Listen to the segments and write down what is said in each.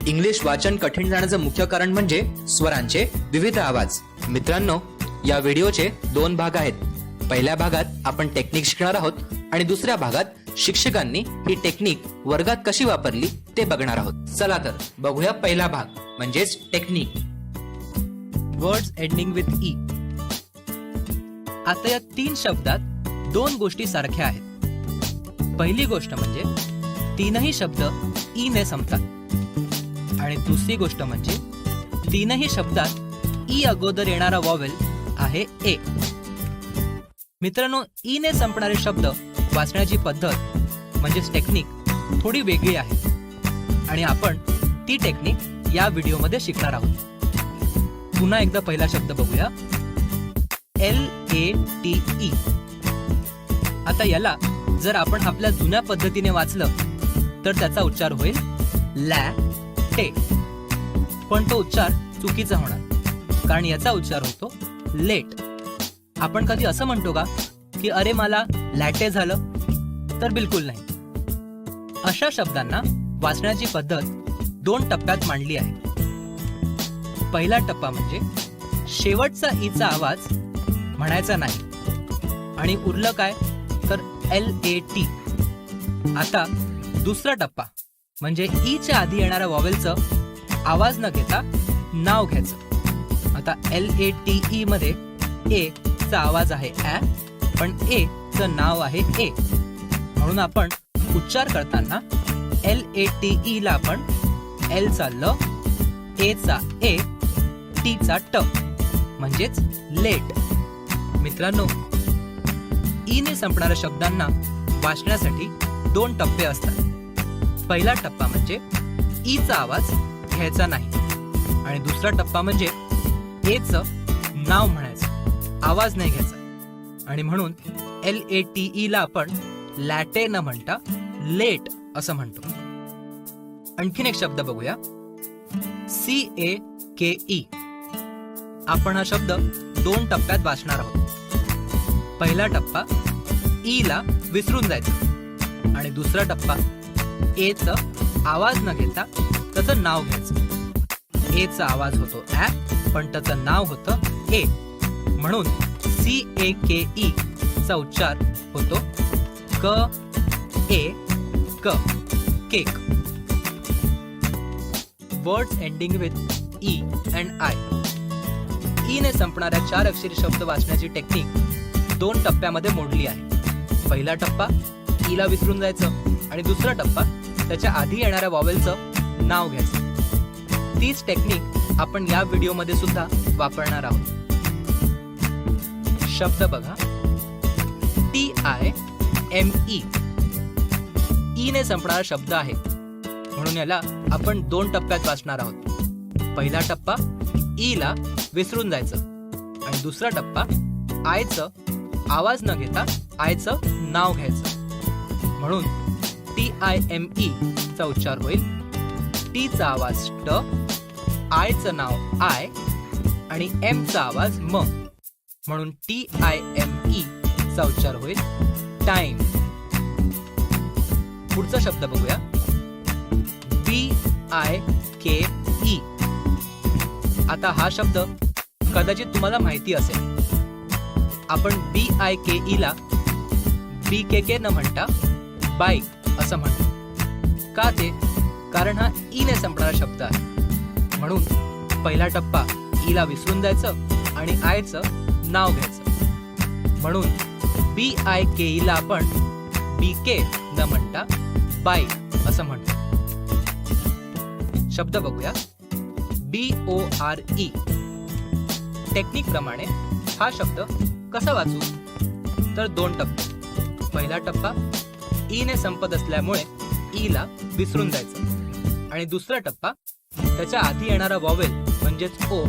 English वाचन कठीण जाण्याचं मुख्य कारण म्हणजे स्वरांचे विविध आवाज. मित्रांनो, या व्हिडिओचे 2 भाग आहेत. पहिल्या भागात आपण टेक्निक शिकणार आहोत आणि दुसऱ्या भागात शिक्षकांनी ही टेक्निक वर्गात कशी वापरली ते बघणार आहोत. चला तर बघूया पहिला भाग म्हणजेच technique. Words ending with E. आता या 3 शब्दात 2 गोष्टी सारख्या आहेत. पहिली गोष्ट म्हणजे 3ही शब्द ई ने संपतात आणि दुसरी गोष्ट म्हणजे 3ही शब्दात ई अगोदर येणारा वॉवेल आहे ए. मित्रांनो, ई ने संपणारे शब्द वाचण्याची पद्धत म्हणजेच टेक्निक थोडी वेगळी आहे आणि आपण ती टेक्निक या व्हिडिओमध्ये शिकणार आहोत. पुन्हा एकदा पहिला शब्द बघूया, LATE. आता याला जर आपण आपल्या जुन्या पद्धतीने वाचलं तर त्याचा उच्चार होईल लॅ-टे, पण तो उच्चार चुकीचा होणार कारण याचा उच्चार होतो लेट. आपण कधी असं म्हणतो का की अरे मला लॅटे झालं? तर बिलकुल नाही. अशा शब्दांना वाचण्याची पद्धत 2 टप्प्यात मांडली आहे. पहिला टप्पा म्हणजे शेवटचा ईचा आवाज म्हणायचा नाही आणि उरलं काय तर LAT. आता दुसरा टप्पा म्हणजे ईच्या आधी येणाऱ्या वॉवेलचं आवाज न घेता नाव घ्यायचं. आता LATE मध्ये ए चा आवाज आहे ॲ, पण ए चं नाव आहे ए, म्हणून आपण उच्चार करताना LATE ला आपण L चा ल, ए चा ए, टी चा ट म्हणजेच लेट. मित्रांनो, ई ने संपणाऱ्या शब्दांना वाचण्यासाठी 2 टप्पे असतात. पहिला टप्पा म्हणजे ई चा आवाज घ्यायचा नाही आणि दुसरा टप्पा म्हणजे ए चं नाव म्हणायचं, आवाज नाही घ्यायचा, आणि म्हणून LATE ला आपण लॅटे न म्हणता लेट असं म्हणतो. आणखीन एक शब्द बघूया, CAKE. आपण हा शब्द 2 टप्प्यात वाचणार आहोत. पहिला टप्पा ई ला विसरून जायचं आणि दुसरा टप्पा ए चं आवाज न घेता त्याचं नाव घ्यायचं. ए चा आवाज होतो ॲ, पण त्याचं नाव होतं ए, म्हणून CAKE चा उच्चार होतो क-ए-क, cake. Words ending with E and I. E ने संपणाऱ्या 4 अक्षरी शब्द वाचण्याची टेक्निक 2 टप्प्यामध्ये मोडली आहे. पहिला टप्पा ई ला विसरून जायचं आणि दुसरा टप्पा त्याच्या आधी येणाऱ्या वॉवेलचं नाव घ्यायचं. तीच टेक्निक आपण या व्हिडिओमध्ये सुद्धा वापरणार आहोत. शब्द बघा, TIME. ई ने संपणारा शब्द आहे म्हणून याला आपण 2 टप्प्यात वाचणार आहोत. पहिला टप्पा ई ला विसरून जायचं आणि दुसरा टप्पा आयचं आवाज न घेता आयचं नाव घ्यायचं, म्हणून TIME चा उच्चार होईल टी चा आवाज ट, आयचं नाव आय आणि एम चा आवाज म, म्हणून TIME चा उच्चार होईल टाइम. पुढचा शब्द बघूया, BIKE. आता हा शब्द कदाचित तुम्हाला माहिती असेल. आपण BIKE ला BKK न म्हणता बाईक असं म्हणतो. का ते? कारण हा ई ने संपणारा शब्द आहे, म्हणून पहिला टप्पा ई ला विसरून जायचं आणि आयचं नाव घ्यायचं, म्हणून BIKE ला आपण BK न म्हणता बाईक असं म्हणतो. शब्द बघूया, BORE. टेक्निक प्रमाणे हा शब्द कसा वाचू तर 2 टप्पे. पहिला टप्पा ई ने संपत असल्यामुळे ई ला विसरून जायचं आणि दुसरा टप्पा त्याच्या आधी येणारा वॉवेल म्हणजेच ओ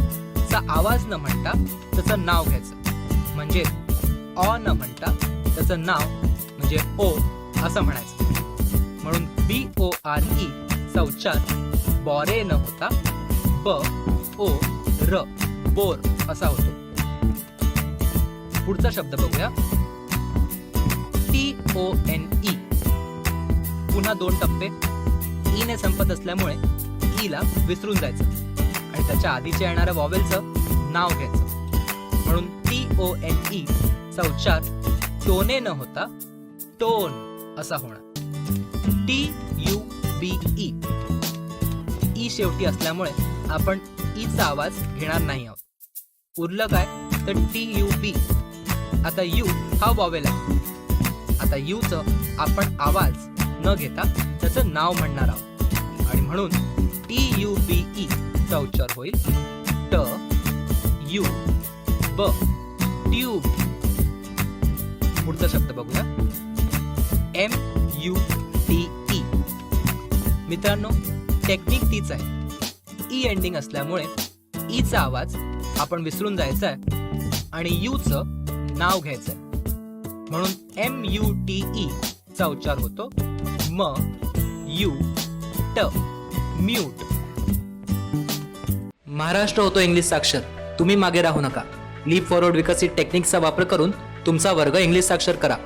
चा आवाज न म्हणता त्याचं नाव घ्यायचं, म्हणजे ऑ न म्हणता त्याचं नाव म्हणजे ओ असं म्हणायचं, म्हणून BORE चा उच्चार बॉरे न होता BOR, बोर असा होतो. पुढचा शब्द बघूया, TONE. पुन्हा 2 टप्पे. ई ने संपत असल्यामुळे ला विसरून जायचं आणि त्याच्या आधीच्या येणाऱ्या वॉवेलचं नाव घ्यायचं. म्हणून TONE चा उच्चार टोने न होता टोन असा होणार. TUBE ई शेवटी असल्यामुळे आपण ई चा आवाज घेणार नाही आहोत. उरलं काय तर TUB. आता यू हा वॉवेल आहे. आता यू च आपण आवाज न घेता त्याचं नाव म्हणणार आहोत आणि म्हणून TUBE चा उच्चार होईल ट यू ब ट्यूब. पुढचा शब्द बघूया MUTE. मित्रांनो टेक्निक तीच आहे. ई एंडिंग असल्यामुळे ई चा आवाज आपण विसरून जायचा आहे आणि यू चं नाव घ्यायचंय. म्हणून MUTE चा उच्चार होतो म यू ट म्यूट. महाराष्ट्र होतो इंग्लिश साक्षर. तुम्ही मागे राहू नका. लीप फॉरवर्ड विकसित टेक्निकचा वापर करून तुमचा वर्ग इंग्लिश साक्षर करा.